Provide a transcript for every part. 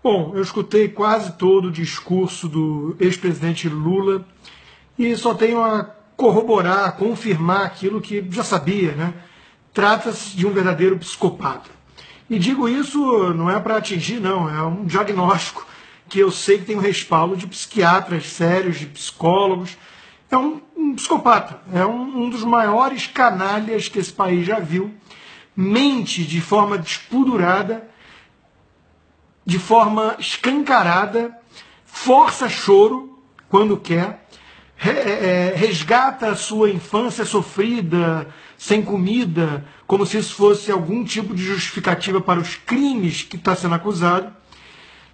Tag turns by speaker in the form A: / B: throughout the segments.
A: Bom, eu escutei quase todo o discurso do ex-presidente Lula e só tenho a corroborar, a confirmar aquilo que já sabia, né? Trata-se de um verdadeiro psicopata. E digo isso não é para atingir, não, é um diagnóstico que eu sei que tem o respaldo de psiquiatras sérios, de psicólogos. É um psicopata, é um dos maiores canalhas que esse país já viu. Mente de forma despudorada, de forma escancarada, força choro quando quer, resgata a sua infância sofrida, sem comida, como se isso fosse algum tipo de justificativa para os crimes que está sendo acusado.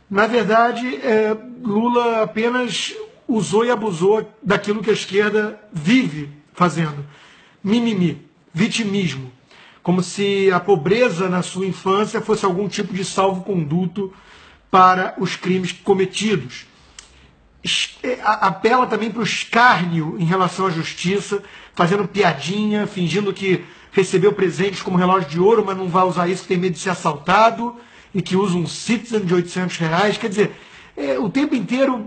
A: Na verdade, Lula apenas usou e abusou daquilo que a esquerda vive fazendo. Mimimi, vitimismo. Como se a pobreza na sua infância fosse algum tipo de salvo-conduto para os crimes cometidos. Apela também para o escárnio em relação à justiça, fazendo piadinha, fingindo que recebeu presentes como relógio de ouro, mas não vai usar isso, que tem medo de ser assaltado, e que usa um Citizen de R$ 800. Quer dizer, o tempo inteiro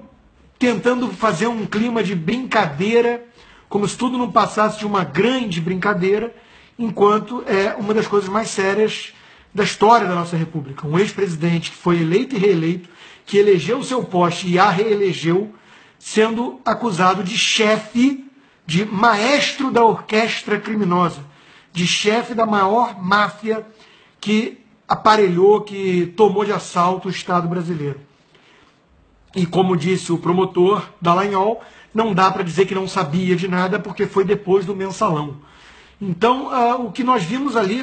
A: tentando fazer um clima de brincadeira, como se tudo não passasse de uma grande brincadeira, enquanto é uma das coisas mais sérias da história da nossa República. Um ex-presidente que foi eleito e reeleito, que elegeu o seu poste e a reelegeu, sendo acusado de chefe, de maestro da orquestra criminosa, de chefe da maior máfia que aparelhou, que tomou de assalto o Estado brasileiro. E como disse o promotor Dallagnol, não dá para dizer que não sabia de nada, porque foi depois do mensalão. Então, o que nós vimos ali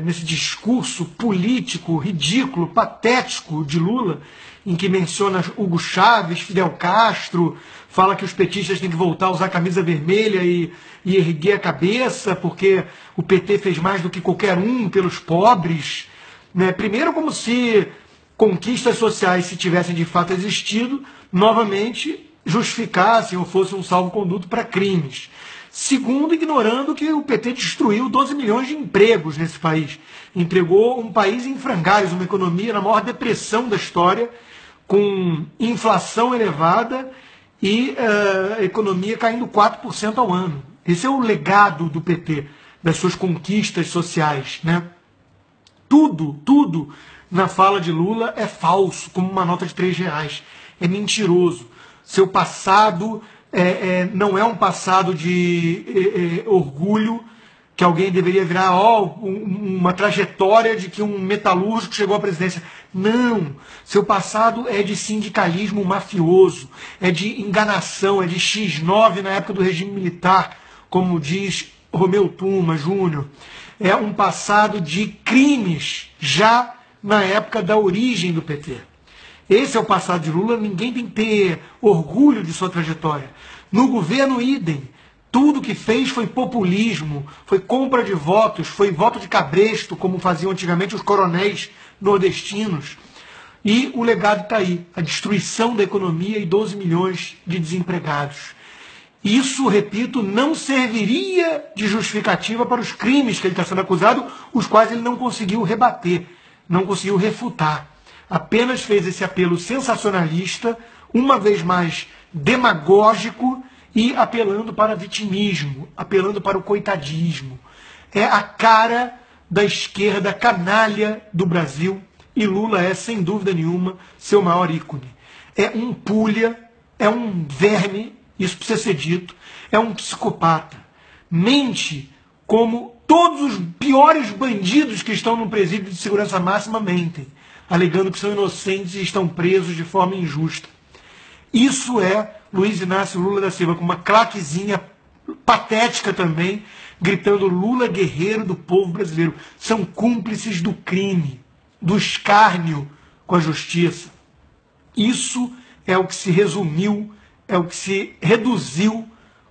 A: nesse discurso político, ridículo, patético de Lula, em que menciona Hugo Chávez, Fidel Castro, fala que os petistas têm que voltar a usar camisa vermelha e erguer a cabeça, porque o PT fez mais do que qualquer um pelos pobres. Né? Primeiro, como se conquistas sociais, se tivessem de fato existido, novamente justificassem ou fossem um salvo-conduto para crimes. Segundo, ignorando que o PT destruiu 12 milhões de empregos nesse país. Entregou um país em frangalhos, uma economia na maior depressão da história, com inflação elevada e a economia caindo 4% ao ano. Esse é o legado do PT, das suas conquistas sociais. Né? Tudo na fala de Lula é falso, como uma nota de R$ 3. É mentiroso. Seu passado não é um passado de orgulho, que alguém deveria virar uma trajetória de que um metalúrgico chegou à presidência. Não. Seu passado é de sindicalismo mafioso, é de enganação, é de X9 na época do regime militar, como diz Romeu Tuma Júnior. É um passado de crimes já na época da origem do PT. Esse é o passado de Lula, ninguém tem que ter orgulho de sua trajetória. No governo, idem. Tudo que fez foi populismo, foi compra de votos, foi voto de cabresto, como faziam antigamente os coronéis nordestinos. E o legado está aí, a destruição da economia e 12 milhões de desempregados. Isso, repito, não serviria de justificativa para os crimes que ele está sendo acusado, os quais ele não conseguiu rebater, não conseguiu refutar. Apenas fez esse apelo sensacionalista, uma vez mais demagógico e apelando para vitimismo, apelando para o coitadismo. É a cara da esquerda canalha do Brasil e Lula é, sem dúvida nenhuma, seu maior ícone. É um pulha, é um verme, isso precisa ser dito, é um psicopata. Mente como todos os piores bandidos que estão no presídio de segurança máxima mentem, alegando que são inocentes e estão presos de forma injusta. Isso é Luiz Inácio Lula da Silva, com uma claquezinha patética também, gritando Lula guerreiro do povo brasileiro. São cúmplices do crime, do escárnio com a justiça. Isso é o que se resumiu, é o que se reduziu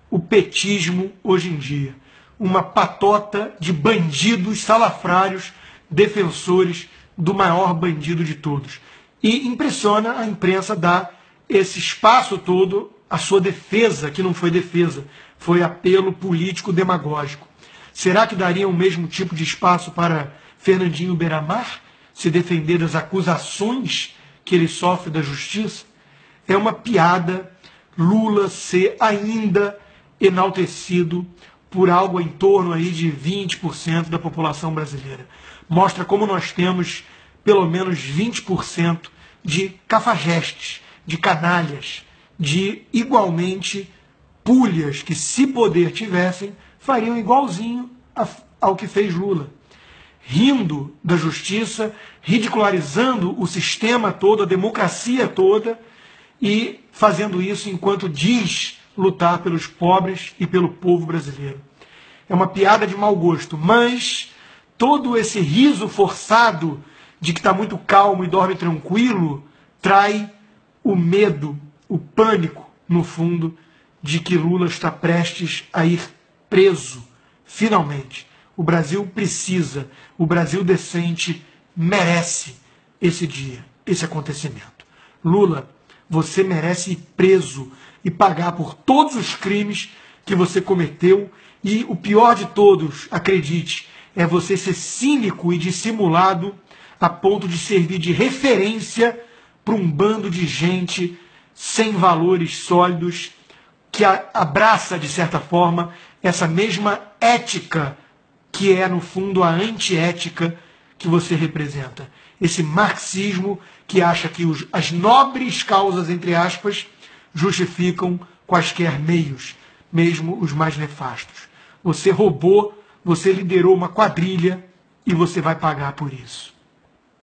A: o petismo hoje em dia. Uma patota de bandidos salafrários, defensores do maior bandido de todos. E impressiona a imprensa dar esse espaço todo à sua defesa, que não foi defesa, foi apelo político demagógico. Será que daria o mesmo tipo de espaço para Fernandinho Beiramar? se defender das acusações que ele sofre da justiça, é uma piada Lula ser ainda enaltecido por algo em torno aí de 20% da população brasileira. Mostra como nós temos pelo menos 20% de cafajestes, de canalhas, de igualmente pulhas que, se poder tivessem, fariam igualzinho ao que fez Lula. Rindo da justiça, ridicularizando o sistema todo, a democracia toda, e fazendo isso enquanto diz lutar pelos pobres e pelo povo brasileiro. É uma piada de mau gosto, mas todo esse riso forçado de que está muito calmo e dorme tranquilo trai o medo, o pânico, no fundo, de que Lula está prestes a ir preso, finalmente. O Brasil precisa, o Brasil decente merece esse dia, esse acontecimento. Lula, você merece ir preso e pagar por todos os crimes que você cometeu. E o pior de todos, acredite, é você ser cínico e dissimulado a ponto de servir de referência para um bando de gente sem valores sólidos, que abraça, de certa forma, essa mesma ética que é, no fundo, a antiética que você representa. Esse marxismo que acha que as nobres causas, entre aspas, justificam quaisquer meios, mesmo os mais nefastos. Você roubou, você liderou uma quadrilha e você vai pagar por isso.